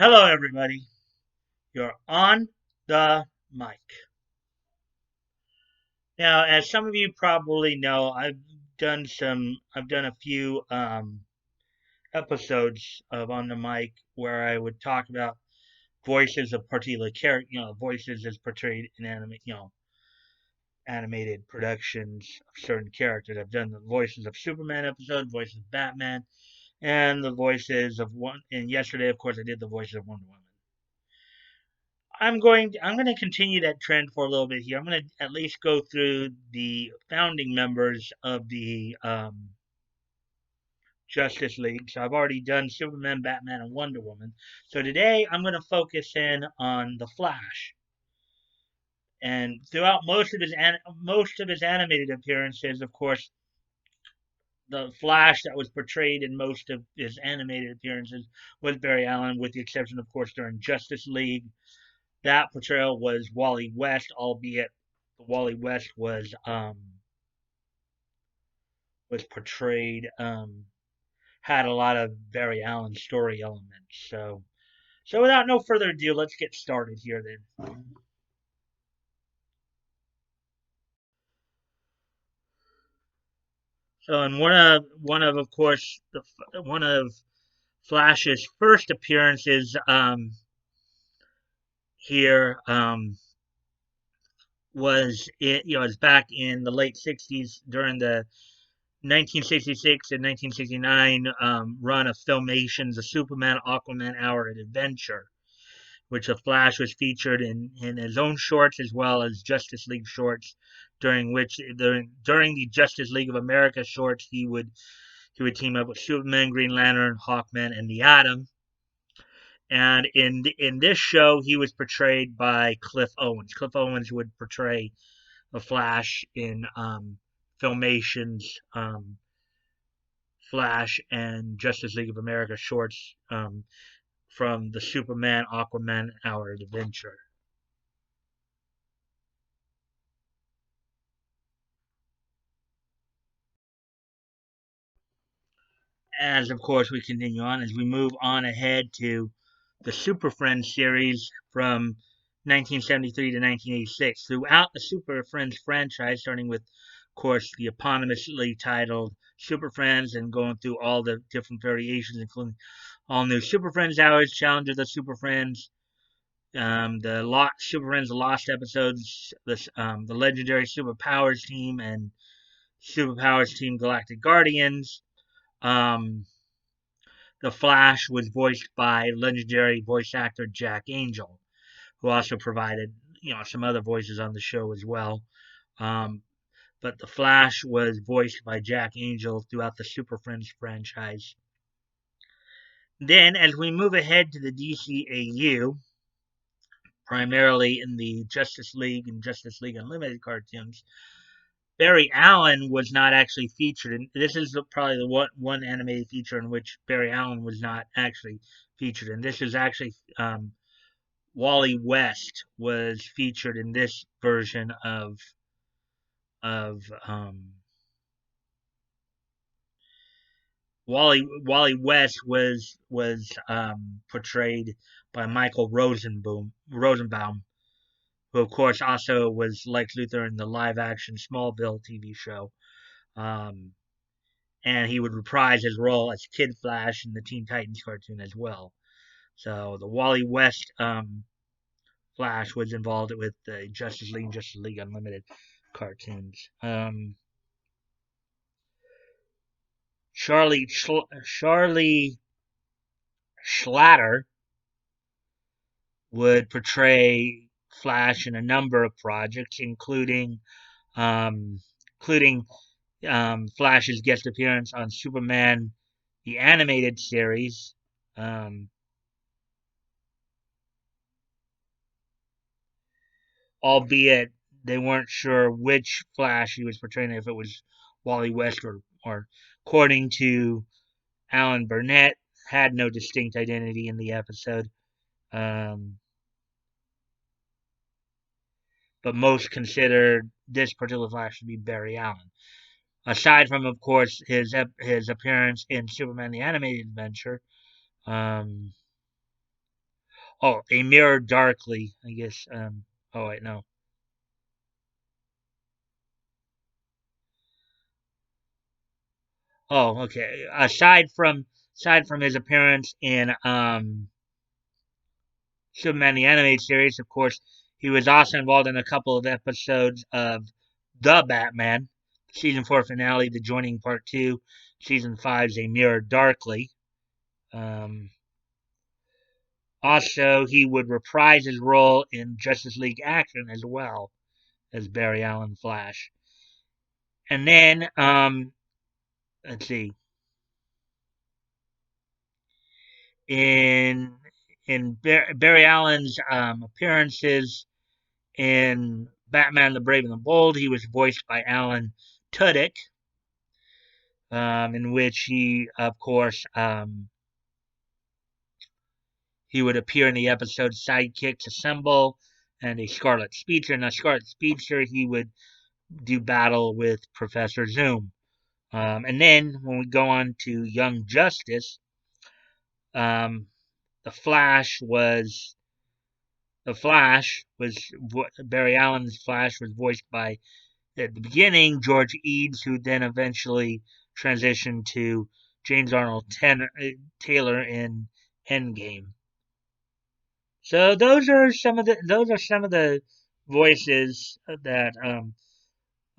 Hello, everybody. You're on the mic. Now, as some of you probably know, I've done a few episodes of On the Mic where I would talk about voices of particular character, voices as portrayed in animated productions of certain characters. I've done the voices of Superman episodes, voices of Batman, and the voices of one. And yesterday, of course, I did the voices of Wonder Woman. I'm going to continue that trend for a little bit here. I'm going to at least go through the founding members of the Justice League. So I've already done Superman, Batman, and Wonder Woman. So today I'm going to focus in on the Flash. And throughout most of his animated appearances, of course, the Flash that was portrayed in most of his animated appearances was Barry Allen, with the exception, of course, during Justice League. That portrayal was Wally West, albeit Wally West was portrayed had a lot of Barry Allen story elements. So without no further ado, let's get started here then. So and one of course one of Flash's first appearances here was back in the late '60s during the 1966 and 1969 run of Filmation's The Superman Aquaman Hour of Adventure, which the Flash was featured in his own shorts as well as Justice League shorts, during the Justice League of America shorts he would team up with Superman, Green Lantern, Hawkman, and the Atom. And in this show, he was portrayed by Cliff Owens. Cliff Owens would portray the Flash in Filmation's Flash and Justice League of America shorts from the Superman Aquaman Hour of Adventure. As of course we continue on, as we move on ahead to the Super Friends series from 1973 to 1986. Throughout the Super Friends franchise, starting with, of course, the eponymously titled Super Friends and going through all the different variations, including all new Super Friends hours, Challenge of the Super Friends, Super Friends Lost episodes, the legendary Superpowers team, and Superpowers Team Galactic Guardians. Um, the Flash was voiced by legendary voice actor Jack Angel, who also provided some other voices on the show as well. Um, but the Flash was voiced by Jack Angel throughout the Super Friends franchise. Then, as we move ahead to the DCAU, primarily in the Justice League and Justice League Unlimited cartoons, Barry Allen was not actually featured. And this is probably the one animated feature in which Barry Allen was not actually featured. And this is actually Wally West was featured in this version of Wally West was portrayed by Michael Rosenbaum, who of course also was Lex Luthor in the live action Smallville TV show. Um, and he would reprise his role as Kid Flash in the Teen Titans cartoon as well. So the Wally West Flash was involved with the Justice League and Justice League Unlimited cartoons. Charlie Schlatter would portray Flash in a number of projects, um, including Flash's guest appearance on Superman the animated series, um, albeit they weren't sure which Flash he was portraying, if it was Wally West or according to Alan Burnett, had no distinct identity in the episode. Um, but most considered this particular Flash to be Barry Allen. Aside from, of course, his appearance in Superman the Animated Adventure, um, Oh, a mirror darkly, I guess. Oh wait, no. Oh, okay. Aside from his appearance in Superman the animated series, of course, he was also involved in a couple of episodes of The Batman, season 4 finale, The Joining Part 2, season 5's A Mirror Darkly. Um, Also, he would reprise his role in Justice League Action as well as Barry Allen Flash. And then, let's see, in Barry Allen's appearances in Batman: The Brave and the Bold, he was voiced by Alan Tudyk, in which he, of course, he would appear in the episode Sidekicks Assemble and a Scarlet Speedster. Now, Scarlet Speedster, he would do battle with Professor Zoom. And then when we go on to Young Justice, um, the Flash was Barry Allen's Flash was voiced by, at the beginning, George Eads, who then eventually transitioned to James Arnold Taylor in Endgame. So those are some of the voices that oh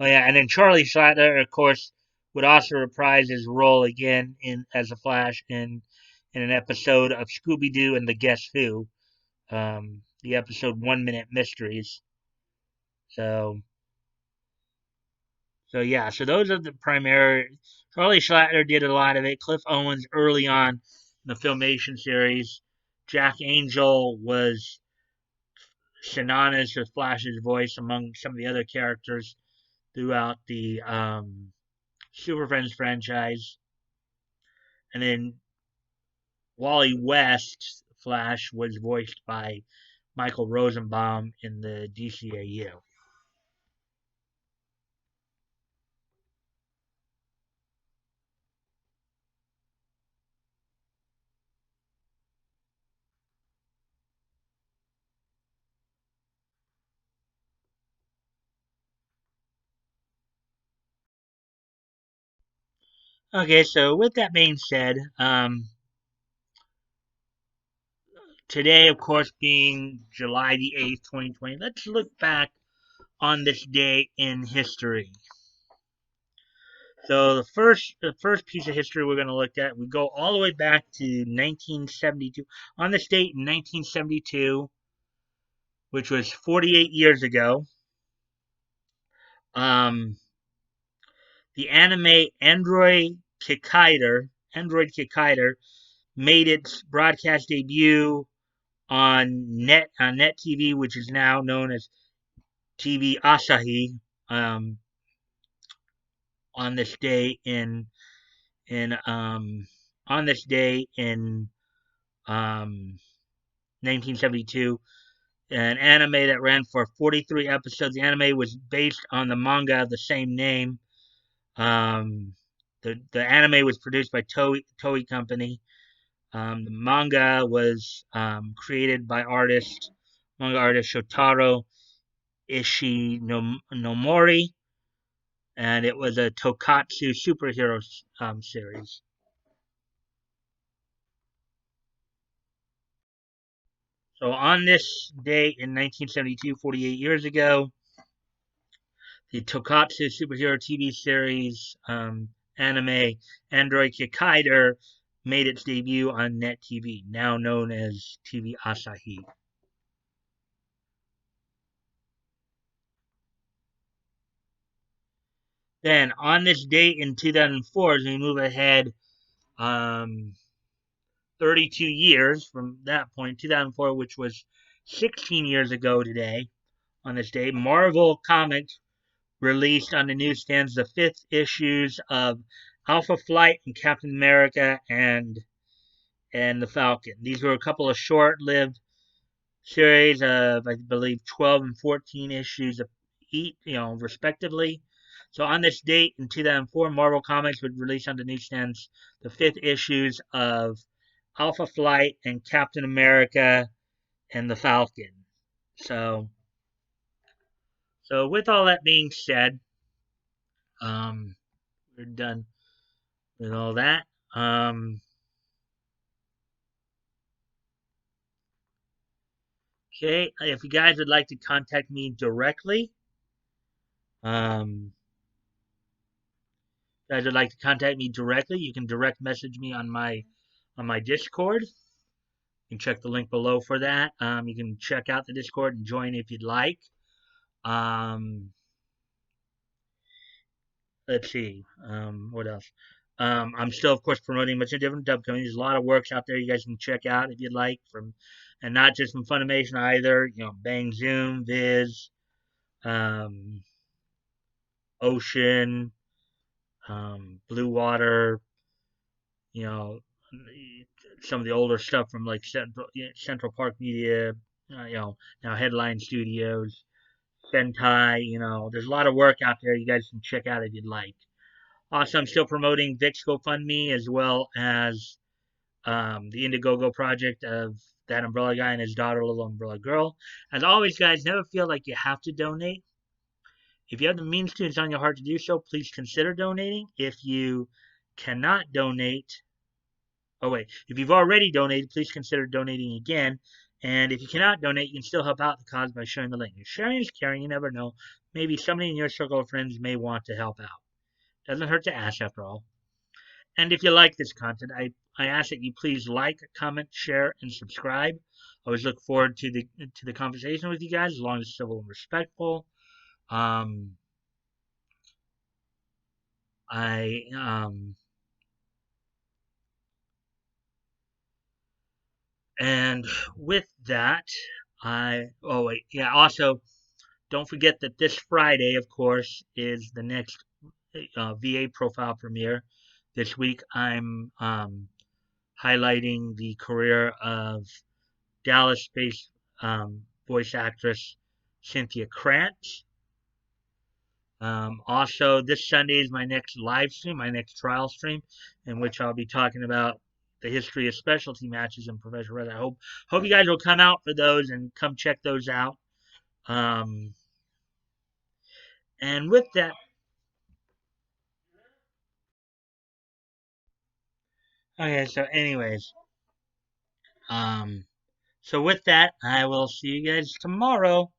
yeah, and then Charlie Slater, of course, would also reprise his role again in as a Flash in an episode of Scooby Doo and the Guess Who, the episode 1 Minute Mysteries. So yeah, so those are the primary. Charlie Schlatter did a lot of it. Cliff Owens early on in the Filmation series. Jack Angel was synonymous with Flash's voice among some of the other characters throughout the Super Friends franchise. And then Wally West's Flash was voiced by Michael Rosenbaum in the DCAU. Okay, so with that being said, today, of course, being July the 8th, 2020, let's look back on this day in history. So the first piece of history we're going to look at, we go all the way back to 1972. On this date in 1972, which was 48 years ago, um, the anime Android Kikaider, made its broadcast debut on Net TV, which is now known as TV Asahi, um, on this day in on this day in um, 1972. An anime that ran for 43 episodes. The anime was based on the manga of the same name. Um, the anime was produced by Toei Company. The manga was created by manga artist Shotaro Ishinomori, and it was a Tokatsu superhero series. So on this day in 1972, 48 years ago, the Tokatsu superhero TV series anime Android Kikaider made its debut on Net TV, now known as TV Asahi. Then, on this date in 2004, as we move ahead um, 32 years from that point, 2004, which was 16 years ago today, on this day, Marvel Comics released on the newsstands the fifth issues of Alpha Flight and Captain America and the Falcon. These were a couple of short-lived series of, I believe, 12 and 14 issues of each, respectively. So on this date in 2004, Marvel Comics would release on the newsstands the fifth issues of Alpha Flight and Captain America and the Falcon. So, so with all that being said, um, we're done with all that. Um, okay, if you guys would like to contact me directly, um, guys would like to contact me directly, you can direct message me on my Discord. You can check the link below for that. You can check out the Discord and join if you'd like. Um, let's see. What else? I'm still, of course, promoting a bunch of different dub companies. There's a lot of works out there you guys can check out if you'd like, from, and not just from Funimation either. You know, Bang Zoom, Viz, um, Ocean, Blue Water. You know, some of the older stuff from like Central Park Media. You know, now Headline Studios, Sentai. You know, there's a lot of work out there you guys can check out if you'd like. Also, I'm still promoting Vic's GoFundMe as well as the Indiegogo project of that Umbrella Guy and his daughter, Little Umbrella Girl. As always, guys, never feel like you have to donate. If you have the means to, it's on your heart to do so, please consider donating. If you cannot donate, oh wait, if you've already donated, please consider donating again. And if you cannot donate, you can still help out the cause by sharing the link. If sharing is caring, you never know. Maybe somebody in your circle of friends may want to help out. Doesn't hurt to ask after all. And if you like this content, I ask that you please like, comment, share, and subscribe. I always look forward to the conversation with you guys, as long as it's civil and respectful. Um, I and with that, oh wait, yeah. Also, don't forget that this Friday, of course, is the next VA profile premiere. This week, I'm highlighting the career of Dallas-based voice actress Cynthia Krantz. Also, this Sunday is my next live stream, my next trial stream, in which I'll be talking about the history of specialty matches in professional wrestling. I hope you guys will come out for those and come check those out. Um, and with that, okay. So, anyways, um, so with that, I will see you guys tomorrow.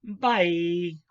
Bye.